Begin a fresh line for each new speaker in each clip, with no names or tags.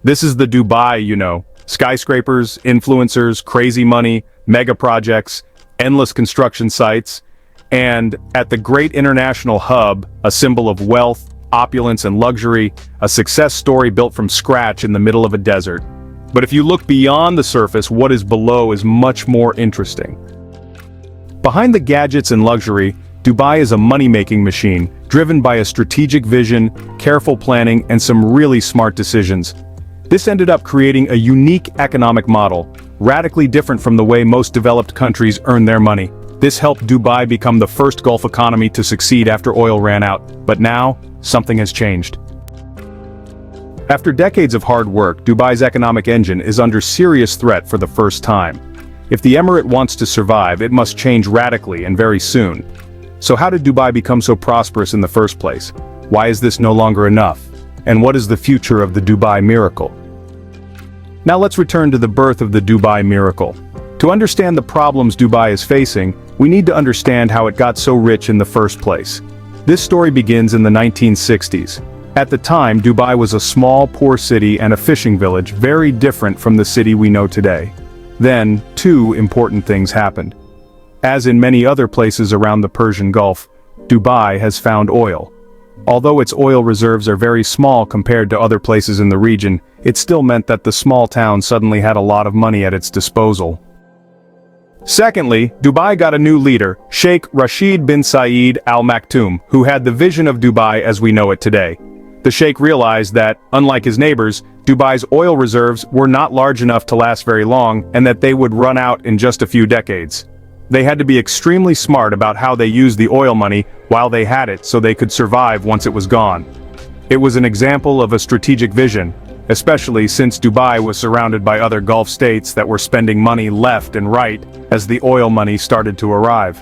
This is the Dubai you know. Skyscrapers, influencers, crazy money, mega projects, endless construction sites, and at the great international hub, a symbol of wealth, opulence, and luxury, a success story built from scratch in the middle of a desert. But if you look beyond the surface, what is below is much more interesting. Behind the gadgets and luxury, Dubai is a money-making machine, driven by a strategic vision, careful planning, and some really smart decisions. This ended up creating a unique economic model, radically different from the way most developed countries earn their money. This helped Dubai become the first Gulf economy to succeed after oil ran out, but now, something has changed. After decades of hard work, Dubai's economic engine is under serious threat for the first time. If the Emirate wants to survive, it must change radically and very soon. So how did Dubai become so prosperous in the first place? Why is this no longer enough? And what is the future of the Dubai miracle? Now let's return to the birth of the Dubai miracle. To understand the problems Dubai is facing, we need to understand how it got so rich in the first place. This story begins in the 1960s. At the time, Dubai was a small, poor city and a fishing village, very different from the city we know today. Then, two important things happened. As in many other places around the Persian Gulf, Dubai has found oil. Although its oil reserves are very small compared to other places in the region, it still meant that the small town suddenly had a lot of money at its disposal. Secondly, Dubai got a new leader, Sheikh Rashid bin Zayed Al Maktoum, who had the vision of Dubai as we know it today. The Sheikh realized that, unlike his neighbors, Dubai's oil reserves were not large enough to last very long and that they would run out in just a few decades. They had to be extremely smart about how they used the oil money while they had it so they could survive once it was gone. It was an example of a strategic vision, especially since Dubai was surrounded by other Gulf states that were spending money left and right as the oil money started to arrive.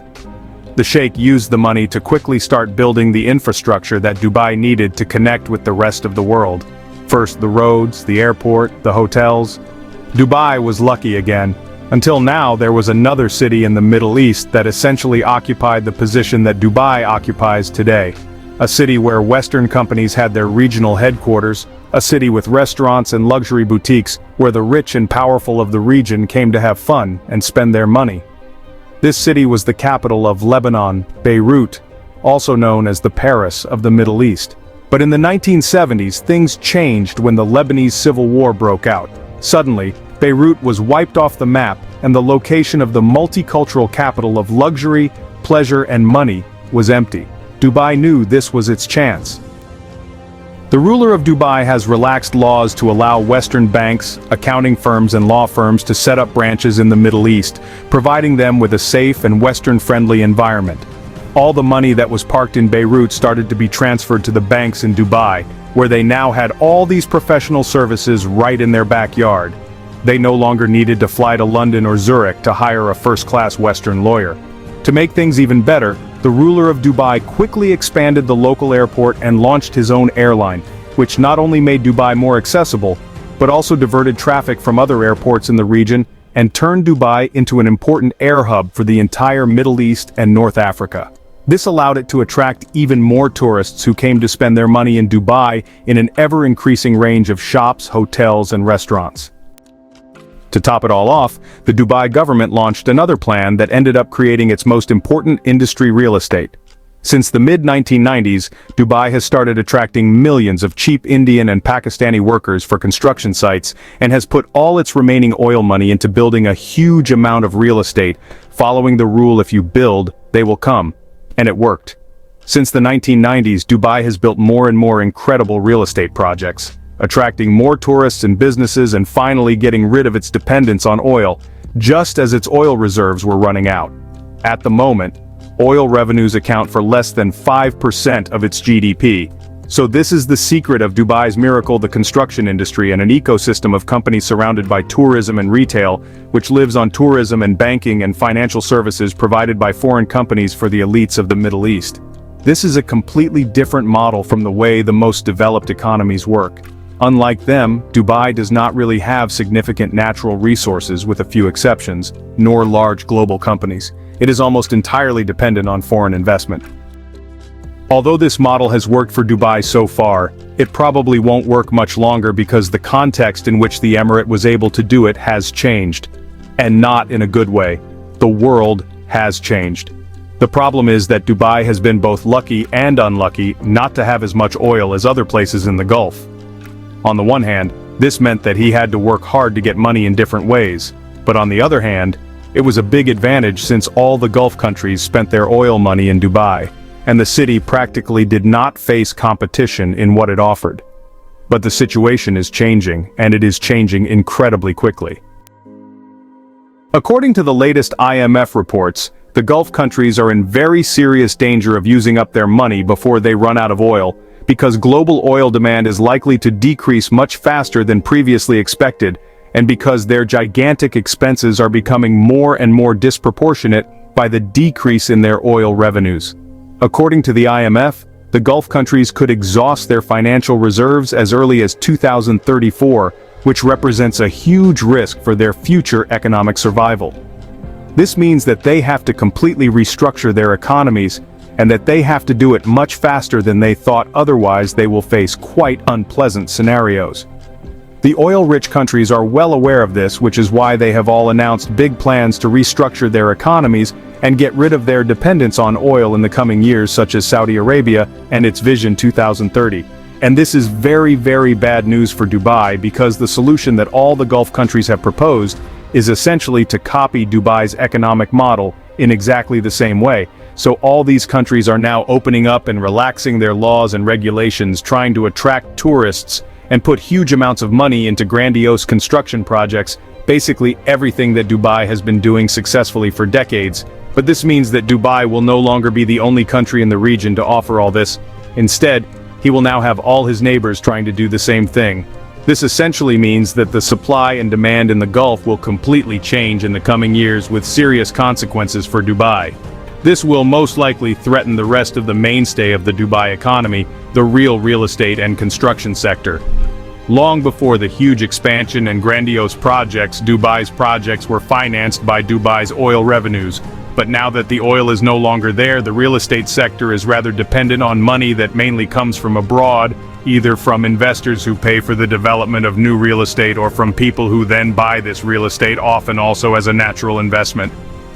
The Sheikh used the money to quickly start building the infrastructure that Dubai needed to connect with the rest of the world. First the roads, the airport, the hotels. Dubai was lucky again. Until now, there was another city in the Middle East that essentially occupied the position that Dubai occupies today. A city where Western companies had their regional headquarters, a city with restaurants and luxury boutiques where the rich and powerful of the region came to have fun and spend their money. This city was the capital of Lebanon, Beirut, also known as the Paris of the Middle East. But in the 1970s, things changed when the Lebanese Civil War broke out. Suddenly, Beirut was wiped off the map, and the location of the multicultural capital of luxury, pleasure, and money was empty. Dubai knew this was its chance. The ruler of Dubai has relaxed laws to allow Western banks, accounting firms, and law firms to set up branches in the Middle East, providing them with a safe and Western-friendly environment. All the money that was parked in Beirut started to be transferred to the banks in Dubai, where they now had all these professional services right in their backyard. They no longer needed to fly to London or Zurich to hire a first-class Western lawyer. To make things even better, the ruler of Dubai quickly expanded the local airport and launched his own airline, which not only made Dubai more accessible, but also diverted traffic from other airports in the region and turned Dubai into an important air hub for the entire Middle East and North Africa. This allowed it to attract even more tourists who came to spend their money in Dubai in an ever-increasing range of shops, hotels, and restaurants. To top it all off, the Dubai government launched another plan that ended up creating its most important industry: real estate. Since the mid-1990s, Dubai has started attracting millions of cheap Indian and Pakistani workers for construction sites and has put all its remaining oil money into building a huge amount of real estate, following the rule if you build, they will come. And it worked. Since the 1990s, Dubai has built more and more incredible real estate projects, attracting more tourists and businesses and finally getting rid of its dependence on oil, just as its oil reserves were running out. At the moment, oil revenues account for less than 5% of its GDP. So this is the secret of Dubai's miracle: the construction industry and an ecosystem of companies surrounded by tourism and retail, which lives on tourism and banking and financial services provided by foreign companies for the elites of the Middle East. This is a completely different model from the way the most developed economies work. Unlike them, Dubai does not really have significant natural resources, with a few exceptions, nor large global companies. It is almost entirely dependent on foreign investment. Although this model has worked for Dubai so far, it probably won't work much longer because the context in which the Emirate was able to do it has changed. And not in a good way. The world has changed. The problem is that Dubai has been both lucky and unlucky not to have as much oil as other places in the Gulf. On the one hand, this meant that he had to work hard to get money in different ways, but on the other hand, it was a big advantage since all the Gulf countries spent their oil money in Dubai, and the city practically did not face competition in what it offered. But the situation is changing, and it is changing incredibly quickly. According to the latest IMF reports, the Gulf countries are in very serious danger of using up their money before they run out of oil, because global oil demand is likely to decrease much faster than previously expected, and because their gigantic expenses are becoming more and more disproportionate by the decrease in their oil revenues. According to the IMF, the Gulf countries could exhaust their financial reserves as early as 2034, which represents a huge risk for their future economic survival. This means that they have to completely restructure their economies, and that they have to do it much faster than they thought, otherwise they will face quite unpleasant scenarios. The oil-rich countries are well aware of this, which is why they have all announced big plans to restructure their economies and get rid of their dependence on oil in the coming years, such as Saudi Arabia and its Vision 2030. And this is very, very bad news for Dubai because the solution that all the Gulf countries have proposed is essentially to copy Dubai's economic model in exactly the same way. So all these countries are now opening up and relaxing their laws and regulations, trying to attract tourists and put huge amounts of money into grandiose construction projects, basically everything that Dubai has been doing successfully for decades. But this means that Dubai will no longer be the only country in the region to offer all this. Instead, he will now have all his neighbors trying to do the same thing. This essentially means that the supply and demand in the Gulf will completely change in the coming years with serious consequences for Dubai. This will most likely threaten the rest of the mainstay of the Dubai economy, the real estate and construction sector. Long before the huge expansion and grandiose projects, Dubai's projects were financed by Dubai's oil revenues. But now that the oil is no longer there, the real estate sector is rather dependent on money that mainly comes from abroad, either from investors who pay for the development of new real estate or from people who then buy this real estate, often also as a natural investment.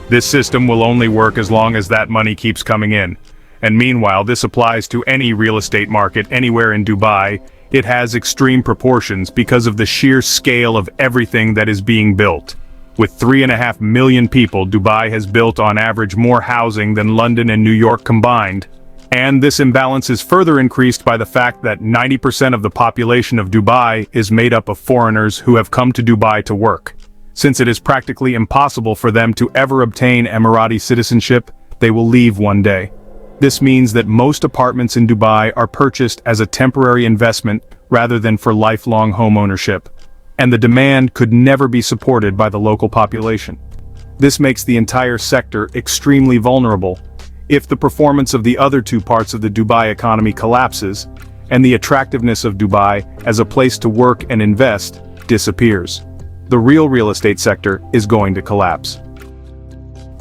This system will only work as long as that money keeps coming in. And meanwhile, this applies to any real estate market anywhere in Dubai. It has extreme proportions because of the sheer scale of everything that is being built. With 3.5 million people, Dubai has built on average more housing than London and New York combined. And this imbalance is further increased by the fact that 90% of the population of Dubai is made up of foreigners who have come to Dubai to work. Since it is practically impossible for them to ever obtain Emirati citizenship, they will leave one day. This means that most apartments in Dubai are purchased as a temporary investment rather than for lifelong home ownership. And the demand could never be supported by the local population. This makes the entire sector extremely vulnerable. If the performance of the other two parts of the Dubai economy collapses, and the attractiveness of Dubai as a place to work and invest disappears, the real estate sector is going to collapse.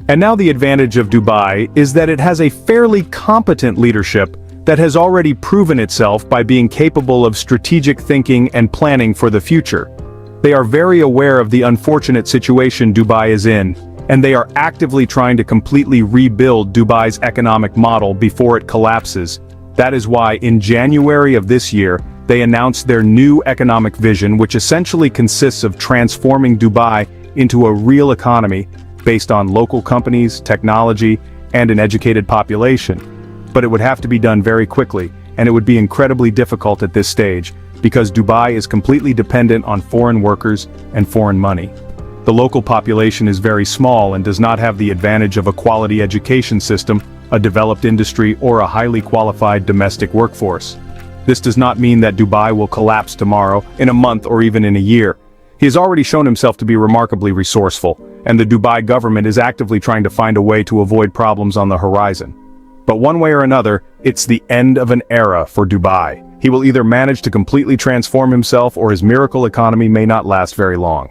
And now the advantage of Dubai is that it has a fairly competent leadership that has already proven itself by being capable of strategic thinking and planning for the future. They are very aware of the unfortunate situation Dubai is in, and they are actively trying to completely rebuild Dubai's economic model before it collapses. That is why in January of this year, they announced their new economic vision, which essentially consists of transforming Dubai into a real economy based on local companies, technology, and an educated population. But it would have to be done very quickly, and it would be incredibly difficult at this stage, because Dubai is completely dependent on foreign workers and foreign money. The local population is very small and does not have the advantage of a quality education system, a developed industry, or a highly qualified domestic workforce. This does not mean that Dubai will collapse tomorrow, in a month, or even in a year. He has already shown himself to be remarkably resourceful, and the Dubai government is actively trying to find a way to avoid problems on the horizon. But one way or another, it's the end of an era for Dubai. He will either manage to completely transform himself or his miracle economy may not last very long.